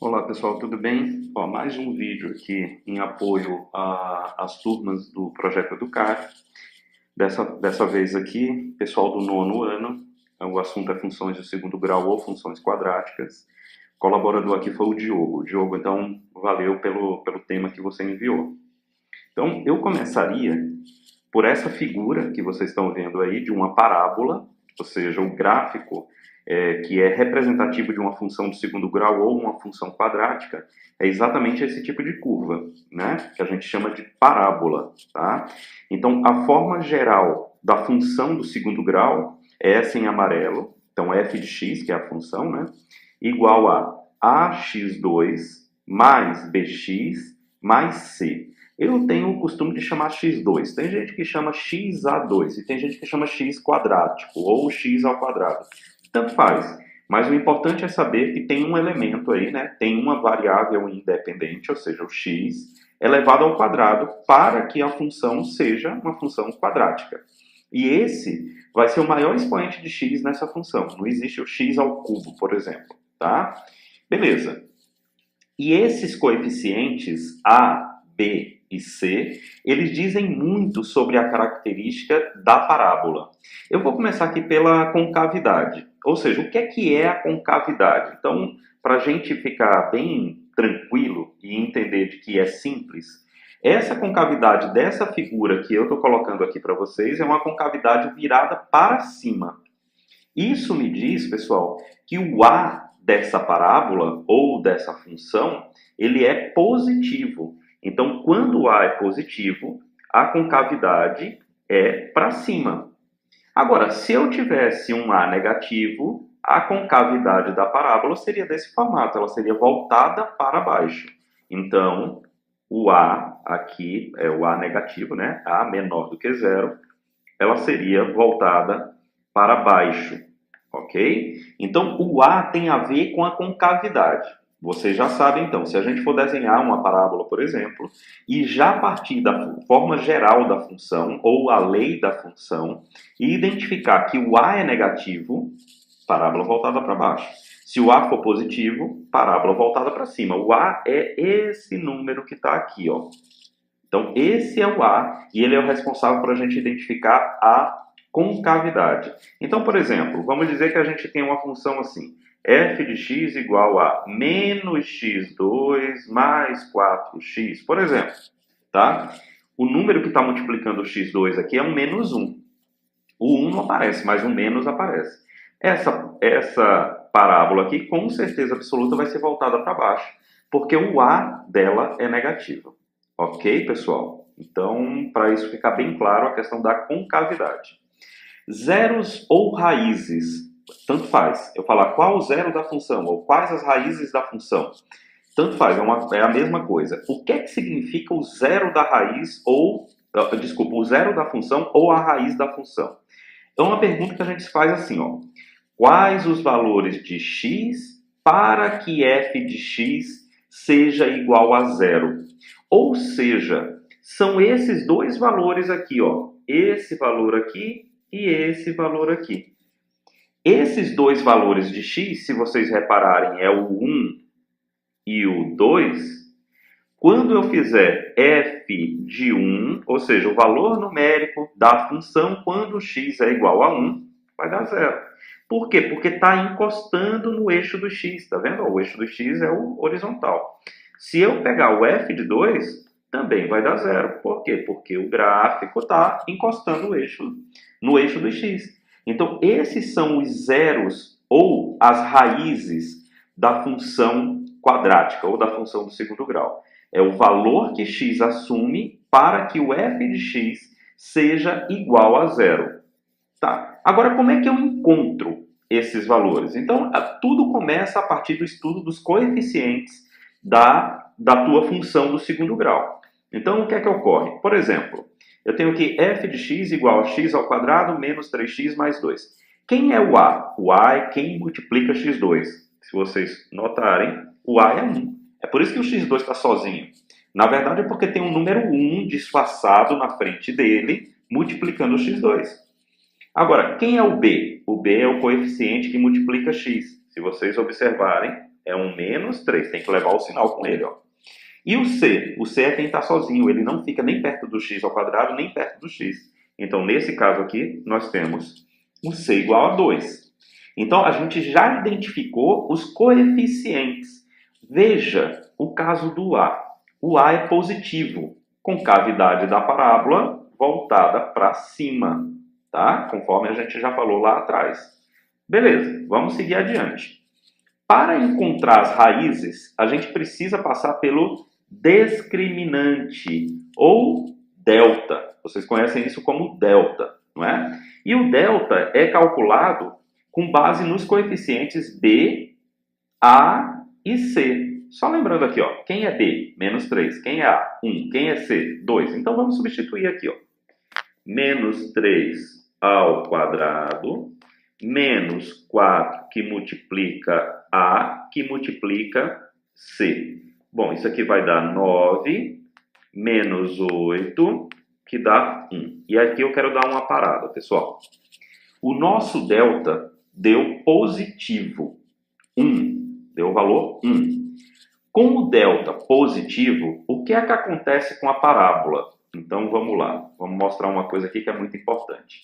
Olá pessoal, tudo bem? Mais um vídeo aqui em apoio às turmas do Projeto Educar. Dessa vez aqui, pessoal do nono ano, o assunto é funções de segundo grau ou funções quadráticas. O colaborador aqui foi o Diogo. Diogo, então, valeu pelo tema que você enviou. Então, eu começaria por essa figura que vocês estão vendo aí, de uma parábola, ou seja, o gráfico que é representativo de uma função de segundo grau ou uma função quadrática, é exatamente esse tipo de curva, né? Que a gente chama de parábola, tá? Então, a forma geral da função do segundo grau é essa em amarelo, então f de x, que é a função, né? Igual a ax2 mais bx mais c. Eu tenho o costume de chamar x2. Tem gente que chama xa2 e tem gente que chama x quadrático ou x ao quadrado. Tanto faz. Mas o importante é saber que tem um elemento aí, né? Tem uma variável independente, ou seja, o x, elevado ao quadrado para que a função seja uma função quadrática. E esse vai ser o maior expoente de x nessa função. Não existe o x ao cubo, por exemplo, tá? Beleza. E esses coeficientes A, B e C, eles dizem muito sobre a característica da parábola. Eu vou começar aqui pela concavidade. Ou seja, o que é a concavidade? Então, para a gente ficar bem tranquilo e entender de que é simples, essa concavidade dessa figura que eu estou colocando aqui para vocês é uma concavidade virada para cima. Isso me diz, pessoal, que o A dessa parábola ou dessa função, ele é positivo. Então, quando o A é positivo, a concavidade é para cima. Agora, se eu tivesse um A negativo, a concavidade da parábola seria desse formato, ela seria voltada para baixo. Então, o A aqui é o A negativo, né? A menor do que zero, ela seria voltada para baixo, ok? Então, o A tem a ver com a concavidade. Vocês já sabem, então, se a gente for desenhar uma parábola, por exemplo, e já partir da forma geral da função, ou a lei da função, e identificar que o A é negativo, parábola voltada para baixo. Se o A for positivo, parábola voltada para cima. O A é esse número que está aqui, ó. Então, esse é o A, e ele é o responsável para a gente identificar a concavidade. Então, por exemplo, vamos dizer que a gente tem uma função assim, f de x igual a menos x2 mais 4x, por exemplo, tá? O número que está multiplicando o x2 aqui é um menos 1. O 1 não aparece, mas o menos aparece. Essa parábola aqui, com certeza absoluta, vai ser voltada para baixo, porque o A dela é negativo. Ok, pessoal? Então, para isso ficar bem claro, a questão da concavidade. Zeros ou raízes, tanto faz. Eu falar qual o zero da função ou quais as raízes da função, tanto faz, é a mesma coisa. O que é que significa o zero da raiz ou, desculpa, o zero da função ou a raiz da função? Então, uma pergunta que a gente faz assim, ó. Quais os valores de x para que f de x seja igual a zero? Ou seja, são esses dois valores aqui, ó. Esse valor aqui e esse valor aqui. Esses dois valores de x, se vocês repararem, é o 1 e o 2. Quando eu fizer f de 1, ou seja, o valor numérico da função quando x é igual a 1, vai dar zero. Por quê? Porque está encostando no eixo do x, tá vendo? O eixo do x é o horizontal. Se eu pegar o f de 2, também vai dar zero. Por quê? Porque o gráfico está encostando no eixo do x. Então, esses são os zeros ou as raízes da função quadrática ou da função do segundo grau. É o valor que x assume para que o f de x seja igual a zero. Tá. Agora, como é que eu encontro esses valores? Então, tudo começa a partir do estudo dos coeficientes da tua função do segundo grau. Então, o que é que ocorre? Por exemplo, eu tenho aqui f de x igual a x ao quadrado menos 3x mais 2. Quem é o A? O A é quem multiplica x2. Se vocês notarem, o A é 1. É por isso que o x2 está sozinho. Na verdade, é porque tem um número 1 disfarçado na frente dele, multiplicando o x2. Agora, quem é o B? O B é o coeficiente que multiplica x. Se vocês observarem, É um menos 3. Tem que levar o sinal com ele, ó. E o C? O C é quem está sozinho. Ele não fica nem perto do x ao quadrado, nem perto do x. Então, nesse caso aqui, nós temos o C igual a 2. Então, a gente já identificou os coeficientes. Veja o caso do A. O A é positivo, com cavidade da parábola voltada para cima, tá? Conforme a gente já falou lá atrás. Beleza, vamos seguir adiante. Para encontrar as raízes, a gente precisa passar pelo discriminante, ou delta. Vocês conhecem isso como delta, não é? E o delta é calculado com base nos coeficientes B, A e C. Só lembrando aqui, ó, quem é B? Menos 3. Quem é A? 1. Quem é C? 2. Então, vamos substituir aqui, ó. Menos 3 ao quadrado, menos 4 que multiplica A, que multiplica C. Bom, isso aqui vai dar 9, menos 8, que dá 1. E aqui eu quero dar uma parada, pessoal. O nosso delta deu positivo, 1. Deu o valor 1. Com o delta positivo, o que é que acontece com a parábola? Então, vamos lá. Vamos mostrar uma coisa aqui que é muito importante.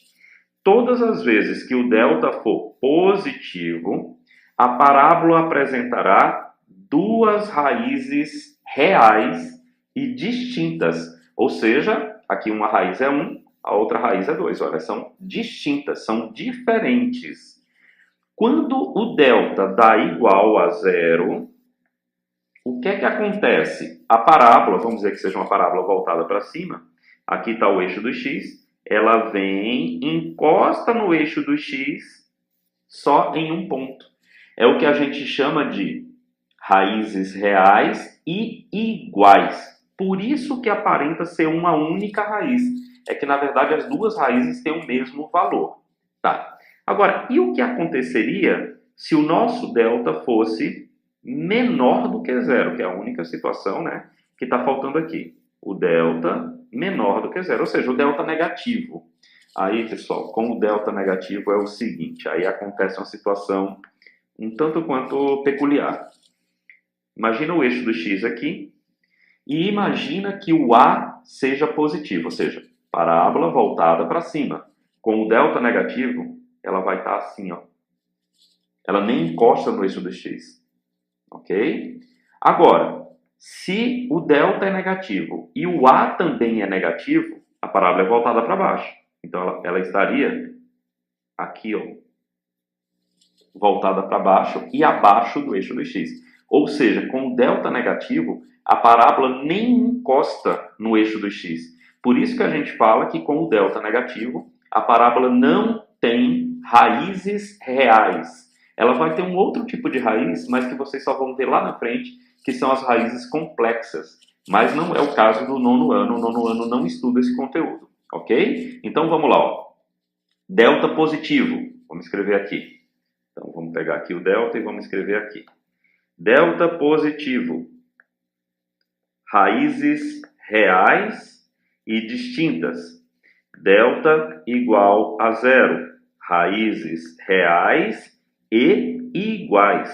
Todas as vezes que o delta for positivo, a parábola apresentará duas raízes reais e distintas. Ou seja, aqui uma raiz é 1, a outra raiz é 2. Olha, são distintas, são diferentes. Quando o delta dá igual a 0, o que é que acontece? A parábola, vamos dizer que seja uma parábola voltada para cima, aqui está o eixo do x, ela vem, encosta no eixo do x só em um ponto. É o que a gente chama de raízes reais e iguais. Por isso que aparenta ser uma única raiz. É que, na verdade, as duas raízes têm o mesmo valor. Tá. Agora, e o que aconteceria se o nosso delta fosse menor do que zero? Que é a única situação, né, que está faltando aqui. O delta menor do que zero, ou seja, o delta negativo. Aí, pessoal, com o delta negativo é o seguinte, aí acontece uma situação um tanto quanto peculiar. Imagina o eixo do x aqui e imagina que o A seja positivo, ou seja, parábola voltada para cima. Com o delta negativo, ela vai estar assim, ó. Ela nem encosta no eixo do x, ok? Agora, se o delta é negativo e o A também é negativo, a parábola é voltada para baixo. Então, ela estaria aqui, ó, voltada para baixo e abaixo do eixo do x. Ou seja, com o delta negativo, a parábola nem encosta no eixo do x. Por isso que a gente fala que com o delta negativo, a parábola não tem raízes reais. Ela vai ter um outro tipo de raiz, mas que vocês só vão ver lá na frente, que são as raízes complexas. Mas não é o caso do nono ano. O nono ano não estuda esse conteúdo, ok? Então vamos lá, ó. Delta positivo. Vamos escrever aqui. Então, vamos pegar aqui o delta e vamos escrever aqui. Delta positivo. Raízes reais e distintas. Delta igual a 0. Raízes reais e iguais.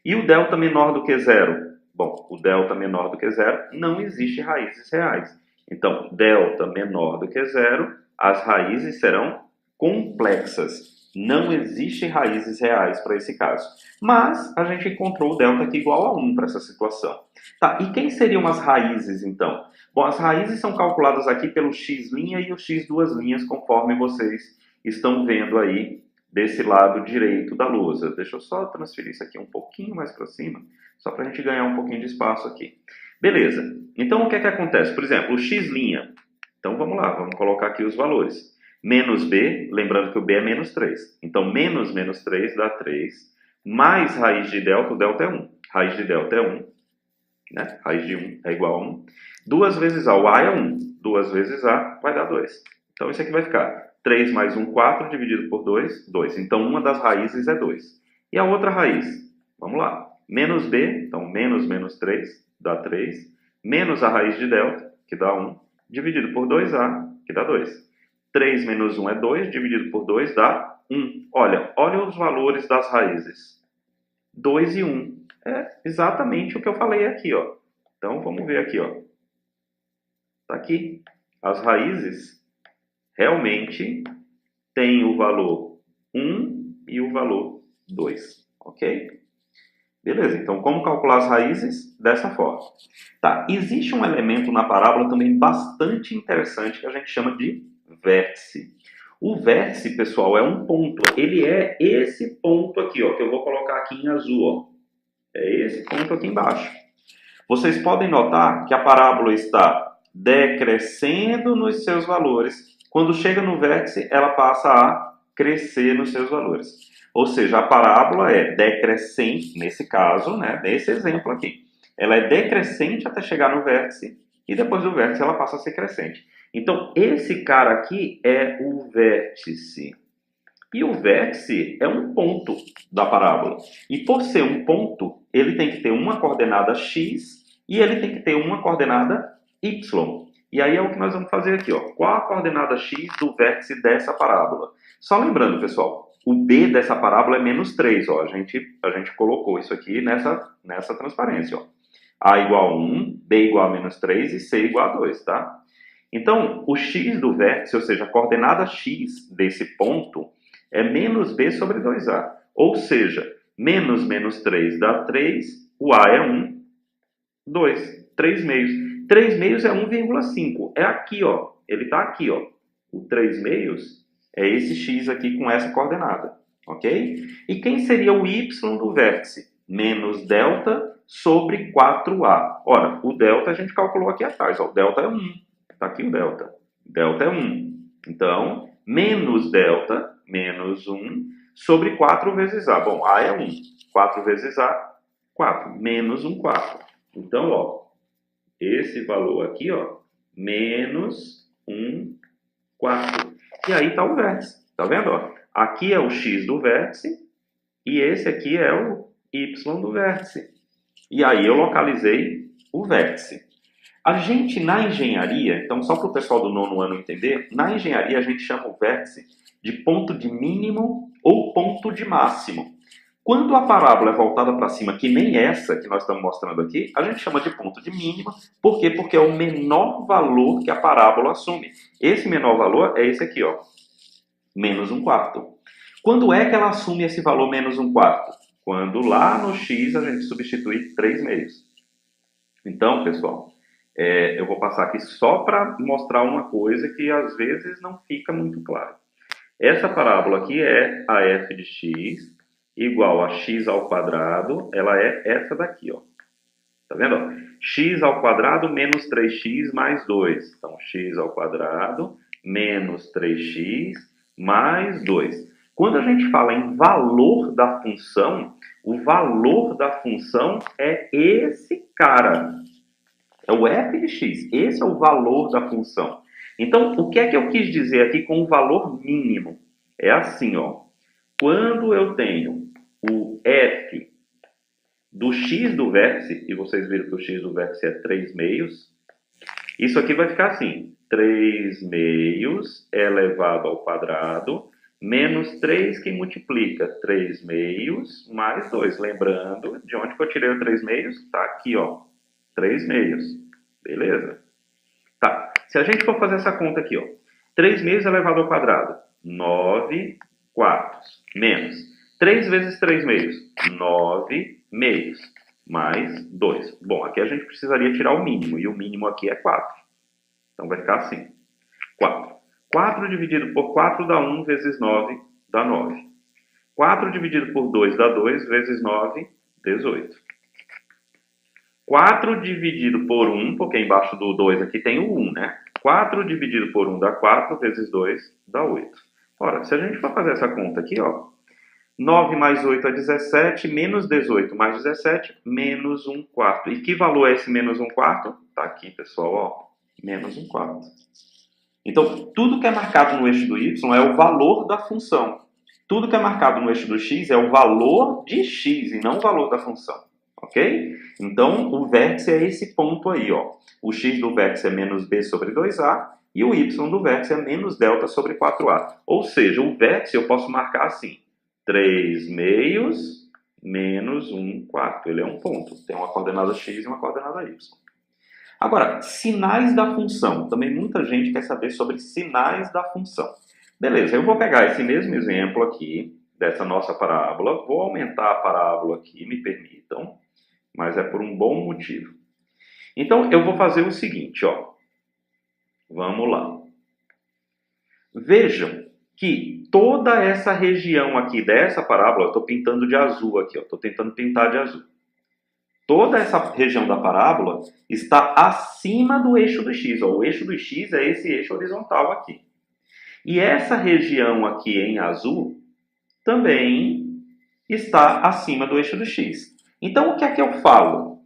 E o delta menor do que 0? Bom, o delta menor do que 0 não existe raízes reais. Então, delta menor do que 0, as raízes serão complexas. Não existem raízes reais para esse caso. Mas a gente encontrou o delta aqui igual a 1 para essa situação. Tá, e quem seriam as raízes, então? Bom, as raízes são calculadas aqui pelo x' e o x duas linhas, conforme vocês estão vendo aí desse lado direito da lousa. Deixa eu só transferir isso aqui um pouquinho mais para cima, só para a gente ganhar um pouquinho de espaço aqui. Beleza. Então, o que é que acontece? Por exemplo, o x'. Então, vamos lá, vamos colocar aqui os valores. Menos b, lembrando que o b é menos 3. Então, menos 3 dá 3. Mais raiz de delta, o delta é 1. Raiz de delta é 1. Né? Raiz de 1 é igual a 1. 2 vezes a, o a é 1. 2 vezes a vai dar 2. Então, isso aqui vai ficar 3 mais 1, 4, dividido por 2, 2. Então, uma das raízes é 2. E a outra raiz? Vamos lá. Menos b, então, menos 3, dá 3. Menos a raiz de delta, que dá 1, dividido por 2a, que dá 2. 3 menos 1 é 2, dividido por 2 dá 1. Olha os valores das raízes. 2 e 1. é exatamente o que eu falei aqui, ó. Então, vamos ver aqui, ó. Tá aqui. As raízes realmente têm o valor 1 e o valor 2, ok? Beleza, então como calcular as raízes? Dessa forma. Tá, existe um elemento na parábola também bastante interessante que a gente chama de vértice. O vértice, pessoal, é um ponto. Ele é esse ponto aqui, ó, que eu vou colocar aqui em azul, ó. É esse ponto aqui embaixo. Vocês podem notar que a parábola está decrescendo nos seus valores. Quando chega no vértice, ela passa a crescer nos seus valores. Ou seja, a parábola é decrescente, nesse caso, né, nesse exemplo aqui. Ela é decrescente até chegar no vértice e depois do vértice ela passa a ser crescente. Então, esse cara aqui é o vértice. E o vértice é um ponto da parábola. E por ser um ponto, ele tem que ter uma coordenada x e ele tem que ter uma coordenada y. E aí é o que nós vamos fazer aqui, ó. Qual a coordenada x do vértice dessa parábola? Só lembrando, pessoal, o b dessa parábola é menos 3, ó. A gente colocou isso aqui nessa transparência, ó. A igual a 1, b igual a menos 3 e c igual a 2, tá? Então, o x do vértice, ou seja, a coordenada x desse ponto, é menos b sobre 2a. Ou seja, menos 3 dá 3, o a é 1, 2, 3 meios. 3 meios é 1,5. É aqui, ó. Ele está aqui, ó. O 3 meios é esse x aqui com essa coordenada, ok? E quem seria o y do vértice? Menos delta sobre 4a. Ora, o delta a gente calculou aqui atrás, ó. O delta é 1. Está aqui o delta. Delta é 1. Então, menos delta, menos 1, sobre 4 vezes A. Bom, A é 1. 4 vezes A, 4. Menos 1 quarto. Então, ó, esse valor aqui, ó, menos 1 quarto. E aí está o vértice. Tá vendo? Ó? Aqui é o x do vértice e esse aqui é o y do vértice. E aí eu localizei o vértice. A gente, na engenharia, então só para o pessoal do nono ano entender, na engenharia a gente chama o vértice de ponto de mínimo ou ponto de máximo. Quando a parábola é voltada para cima, que nem essa que nós estamos mostrando aqui, a gente chama de ponto de mínima. Por quê? Porque é o menor valor que a parábola assume. Esse menor valor é esse aqui, ó, menos 1 quarto. Quando é que ela assume esse valor menos 1 quarto? Quando lá no x a gente substitui 3 meios. Então, pessoal, eu vou passar aqui só para mostrar uma coisa que às vezes não fica muito claro. Essa parábola aqui é a f de x igual a x ao quadrado, ela é essa daqui, ó. Tá vendo? Ó? X ao quadrado menos 3x mais 2. Então, x ao quadrado menos 3x mais 2. Quando a gente fala em valor da função, o valor da função é esse cara. É o f de x. Esse é o valor da função. Então, o que é que eu quis dizer aqui com o valor mínimo? É assim, ó. Quando eu tenho o f do x do vértice, e vocês viram que o x do vértice é 3 meios, isso aqui vai ficar assim. 3 meios elevado ao quadrado, menos 3 que multiplica 3 meios mais 2. Lembrando, de onde que eu tirei o 3 meios? Está aqui, ó. 3 meios. Beleza? Tá. Se a gente for fazer essa conta aqui, ó. 3 meios elevado ao quadrado. 9 quartos. Menos 3 vezes 3 meios. 9 meios. Mais 2. Bom, aqui a gente precisaria tirar o mínimo. E o mínimo aqui é 4. Então vai ficar assim. 4. 4 dividido por 4 dá 1 vezes 9 dá 9. 4 dividido por 2 dá 2 vezes 9, 18. 4 dividido por 1, porque embaixo do 2 aqui tem o 1, né? 4 dividido por 1 dá 4, vezes 2 dá 8. Ora, se a gente for fazer essa conta aqui, ó. 9 mais 8 é 17, menos 18 mais 17, menos 1 quarto. E que valor é esse menos 1 quarto? Tá aqui, pessoal, ó. Menos 1 quarto. Então, tudo que é marcado no eixo do y é o valor da função. Tudo que é marcado no eixo do x é o valor de x e não o valor da função. Ok? Então, o vértice é esse ponto aí, ó. O x do vértice é menos b sobre 2a e o y do vértice é menos delta sobre 4a. Ou seja, o vértice eu posso marcar assim. 3 meios menos 1/4. Ele é um ponto. Tem uma coordenada x e uma coordenada y. Agora, sinais da função. Também muita gente quer saber sobre sinais da função. Beleza, eu vou pegar esse mesmo exemplo aqui, dessa nossa parábola. Vou aumentar a parábola aqui, me permitam. Mas é por um bom motivo. Então, eu vou fazer o seguinte, ó. Vamos lá. Vejam que toda essa região aqui dessa parábola, eu estou pintando de azul aqui, estou tentando pintar de azul. Toda essa região da parábola está acima do eixo do x. Ó. O eixo do x é esse eixo horizontal aqui. E essa região aqui em azul também está acima do eixo do x. Então, o que é que eu falo?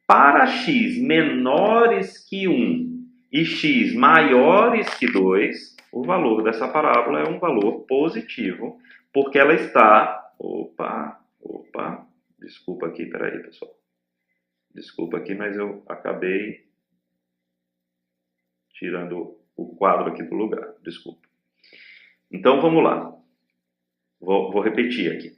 Para x menores que 1 e x maiores que 2, o valor dessa parábola é um valor positivo, porque ela está... Opa, desculpa aqui, peraí, pessoal. Desculpa aqui, mas eu acabei tirando o quadro aqui do lugar. Desculpa. Então, vamos lá. Vou repetir aqui.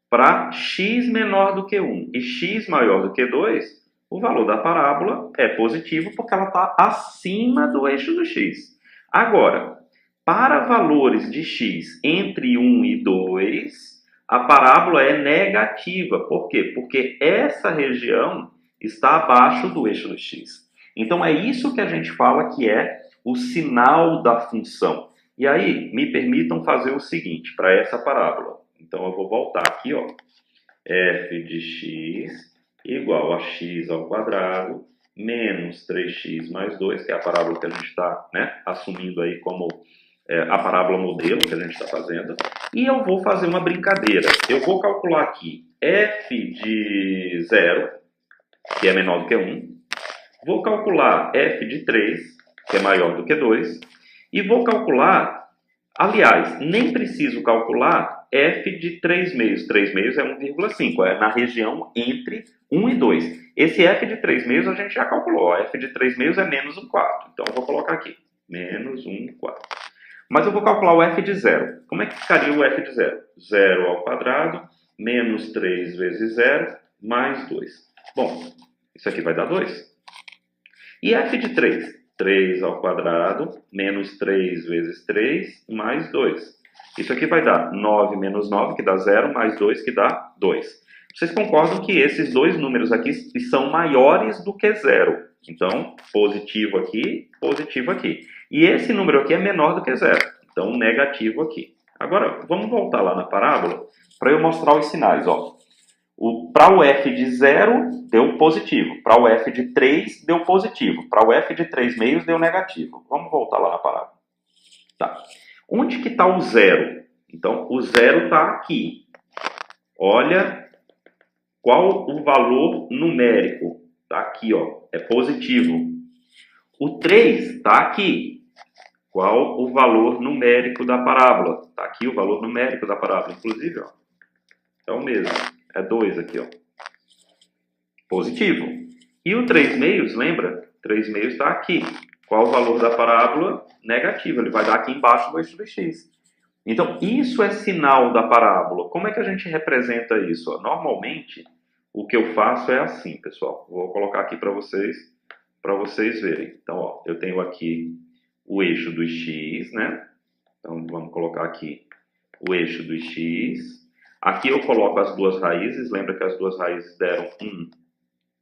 Para x menor do que 1 e x maior do que 2, o valor da parábola é positivo porque ela está acima do eixo do x. Agora, para valores de x entre 1 e 2, a parábola é negativa. Por quê? Porque essa região está abaixo do eixo do x. Então, é isso que a gente fala que é o sinal da função. E aí, me permitam fazer o seguinte para essa parábola. Então, eu vou voltar aqui, ó. F de x igual a x ao quadrado menos 3x mais 2, que é a parábola que a gente está, né, assumindo aí como a parábola modelo que a gente está fazendo. E eu vou fazer uma brincadeira. Eu vou calcular aqui f de 0, que é menor do que 1. Vou calcular f de 3, que é maior do que 2. E vou calcular, aliás, nem preciso calcular f de 3 meios. 3 meios é 1,5, é na região entre 1 e 2. Esse f de 3 meios a gente já calculou. Ó, f de 3 meios é menos 1/4. Então, eu vou colocar aqui, menos 1/4. Mas eu vou calcular o f de 0. Como é que ficaria o f de 0? 0 ao quadrado, menos 3 vezes 0, mais 2. Bom, isso aqui vai dar 2. E f de 3? 3 ao quadrado, menos 3 vezes 3, mais 2. Isso aqui vai dar 9 menos 9, que dá 0, mais 2, que dá 2. Vocês concordam que esses dois números aqui são maiores do que 0. Então, positivo aqui. E esse número aqui é menor do que 0. Então, negativo aqui. Agora, vamos voltar lá na parábola para eu mostrar os sinais. Para o f de 0, deu positivo. Para o f de 3, deu positivo. Para o f de 3 meios, deu negativo. Vamos voltar lá na parábola. Tá. Onde que está o 0? Então, o 0 está aqui. Olha qual o valor numérico. Está aqui, ó. É positivo. O 3 está aqui. Qual o valor numérico da parábola? Está aqui o valor numérico da parábola. Inclusive, ó, é o mesmo. É 2 aqui, ó. Positivo. E o 3 meios, lembra? 3 meios está aqui. Qual o valor da parábola? Negativo. Ele vai dar aqui embaixo do eixo do x. Então, isso é sinal da parábola. Como é que a gente representa isso? Normalmente, o que eu faço é assim, pessoal. Vou colocar aqui para vocês verem. Então, ó, eu tenho aqui o eixo do x, né? Então, vamos colocar aqui o eixo do x. Aqui eu coloco as duas raízes. Lembra que as duas raízes deram 1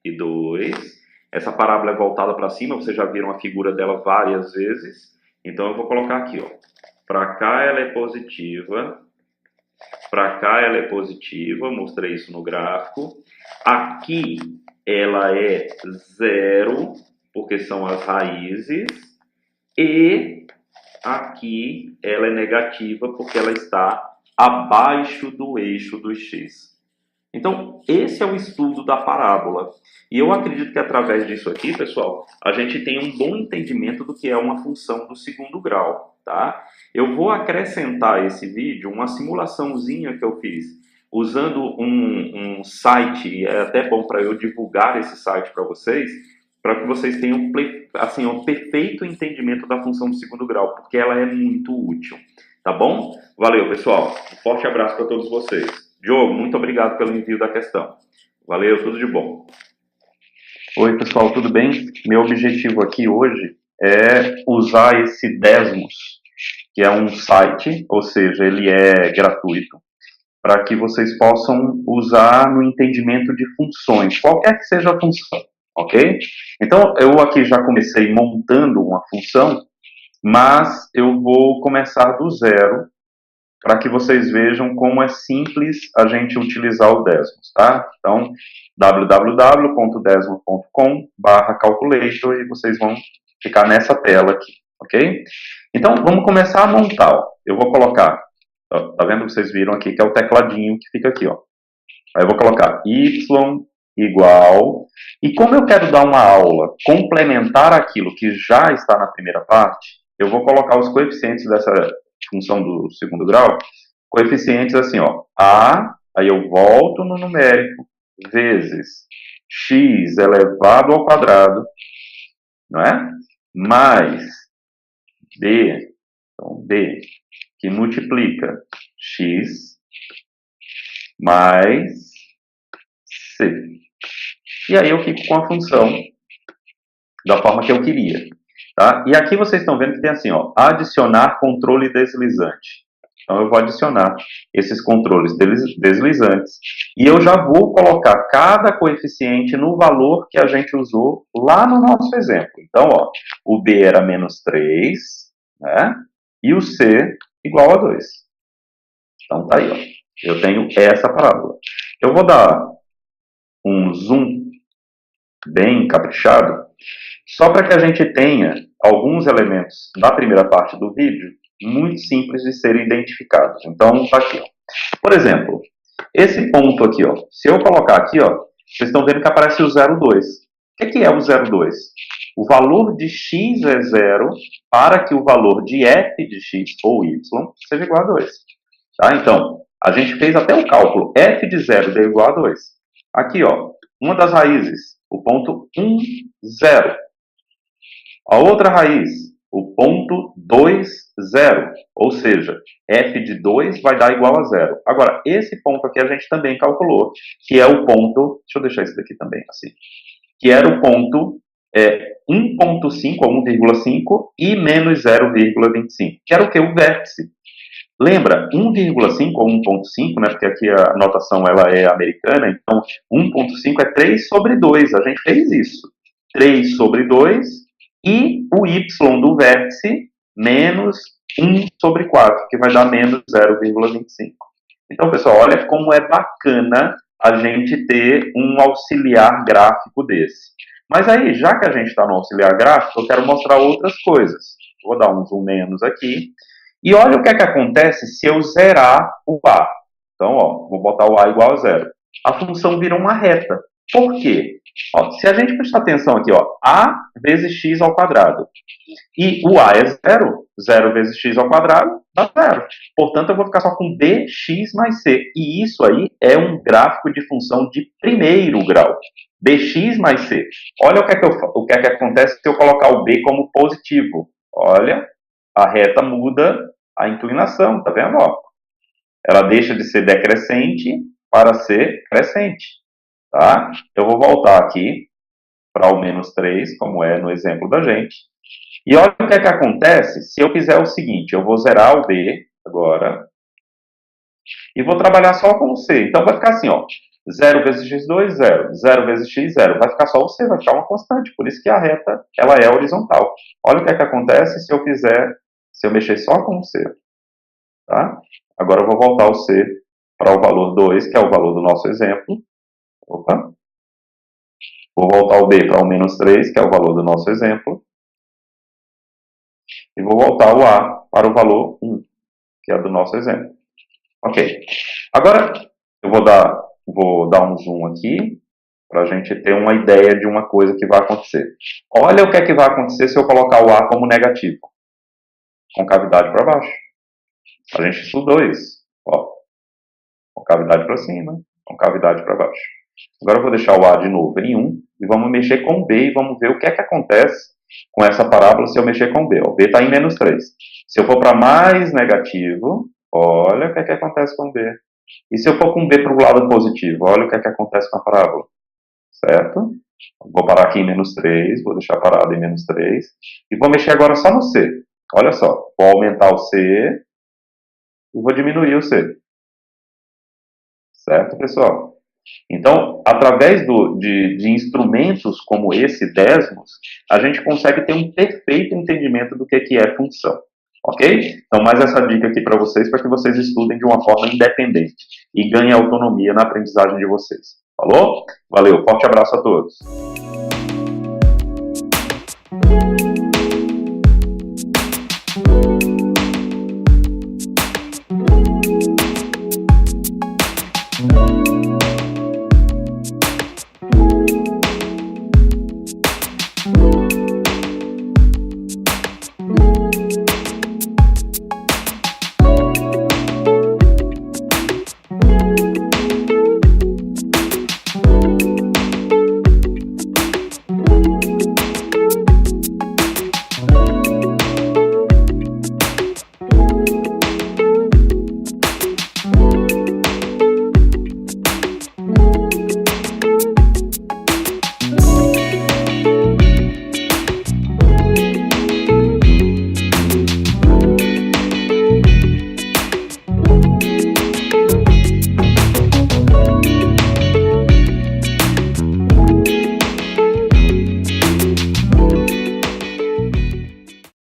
e 2. Essa parábola é voltada para cima. Vocês já viram a figura dela várias vezes. Então, eu vou colocar aqui, ó. Para cá ela é positiva. Para cá ela é positiva. Mostrei isso no gráfico. Aqui ela é 0, porque são as raízes. E aqui ela é negativa, porque ela está abaixo do eixo do x. Então, esse é o estudo da parábola. E eu acredito que através disso aqui, pessoal, a gente tem um bom entendimento do que é uma função do segundo grau, tá? Eu vou acrescentar a esse vídeo uma simulaçãozinha que eu fiz, usando um site, e é até bom para eu divulgar esse site para que vocês tenham assim, um perfeito entendimento da função do segundo grau, porque ela é muito útil. Tá bom? Valeu, pessoal. Um forte abraço para todos vocês. Diogo, muito obrigado pelo envio da questão. Valeu, tudo de bom. Oi, pessoal, tudo bem? Meu objetivo aqui hoje é usar esse Desmos, que é um site, ou seja, ele é gratuito, para que vocês possam usar no entendimento de funções, qualquer que seja a função, ok? Então, eu aqui já comecei montando uma função, mas eu vou começar do zero para que vocês vejam como é simples a gente utilizar o Desmos, tá? Então, www.desmos.com/calculator e vocês vão ficar nessa tela aqui, ok? Então, vamos começar a montar, ó. Eu vou colocar, ó, tá vendo? Vocês viram aqui que é o tecladinho que fica aqui, ó. Aí eu vou colocar y igual, e como eu quero dar uma aula complementar aquilo que já está na primeira parte, eu vou colocar os coeficientes dessa função do segundo grau, coeficientes assim, ó, a, aí eu volto no numérico, vezes x elevado ao quadrado, não é? Mais b, então b, que multiplica x mais c. E aí eu fico com a função da forma que eu queria. Tá? E aqui vocês estão vendo que tem assim, ó, adicionar controle deslizante. Então eu vou adicionar esses controles deslizantes e eu já vou colocar cada coeficiente no valor que a gente usou lá no nosso exemplo. Então, ó, o B era menos 3, né? E o C igual a 2. Então tá aí, ó. Eu tenho essa parábola. Eu vou dar um zoom bem caprichado, só para que a gente tenha alguns elementos da primeira parte do vídeo muito simples de serem identificados. Então, tá aqui, ó. Por exemplo, esse ponto aqui, ó, se eu colocar aqui, ó, vocês estão vendo que aparece o 0,2. O que é o 0,2? O valor de x é 0 para que o valor de f de x ou y seja igual a 2. Tá? Então, a gente fez até o cálculo. F de 0 deu igual a 2. Aqui, ó, uma das raízes, o ponto 1, 0. A outra raiz, o ponto 2, 0. Ou seja, f de 2 vai dar igual a 0. Agora, esse ponto aqui a gente também calculou, que é o ponto... Deixa eu deixar isso daqui também, assim. Que era o ponto 1,5 ou 1,5 e menos 0,25. Que era o que? O vértice. Lembra, 1,5 ou 1,5, né, porque aqui a notação ela é americana, então 1,5 é 3 sobre 2. A gente fez isso. 3 sobre 2 e o y do vértice menos 1 sobre 4, que vai dar menos 0,25. Então, pessoal, olha como é bacana a gente ter um auxiliar gráfico desse. Mas aí, já que a gente está no auxiliar gráfico, eu quero mostrar outras coisas. Vou dar um zoom menos aqui. E olha o que é que acontece se eu zerar o A. Então, ó, vou botar o A igual a 0. A função vira uma reta. Por quê? Ó, se a gente prestar atenção aqui, ó, A vezes x ao quadrado. E o A é 0. 0 vezes x ao quadrado dá 0. Portanto, eu vou ficar só com bx mais c. E isso aí é um gráfico de função de primeiro grau. Bx mais c. Olha o que é que acontece se eu colocar o b como positivo. Olha, a reta muda a inclinação, tá vendo? Ó? Ela deixa de ser decrescente para ser crescente. Tá? Eu vou voltar aqui para o menos 3, como é no exemplo da gente. E olha o que é que acontece se eu fizer o seguinte, eu vou zerar o B agora e vou trabalhar só com o C. Então vai ficar assim, ó, 0 vezes x2, 0. 0 vezes x, 0. Vai ficar só o C, vai ficar uma constante. Por isso que a reta ela é horizontal. Olha o que é que acontece se eu mexer só com o C. Tá? Agora eu vou voltar o C para o valor 2, que é o valor do nosso exemplo. Opa. Vou voltar o B para o menos 3, que é o valor do nosso exemplo. E vou voltar o A para o valor 1, que é do nosso exemplo. Ok. Agora, eu vou dar um zoom aqui, para a gente ter uma ideia de uma coisa que vai acontecer. Olha o que é que vai acontecer se eu colocar o A como negativo. Concavidade para baixo. A gente estudou isso. Ó, concavidade para cima, concavidade para baixo. Agora eu vou deixar o A de novo em 1 e vamos mexer com o B e vamos ver o que é que acontece com essa parábola se eu mexer com B. O B está em menos 3. Se eu for para mais negativo, olha o que é que acontece com B. E se eu for com B para o lado positivo, olha o que é que acontece com a parábola. Certo? Vou parar aqui em menos 3, vou deixar parado em menos 3. E vou mexer agora só no C. Olha só, vou aumentar o C e vou diminuir o C. Certo, pessoal? Então, através de instrumentos como esse Desmos, a gente consegue ter um perfeito entendimento do que é função. Ok? Então, mais essa dica aqui para vocês, para que vocês estudem de uma forma independente e ganhem autonomia na aprendizagem de vocês. Falou? Valeu, forte abraço a todos.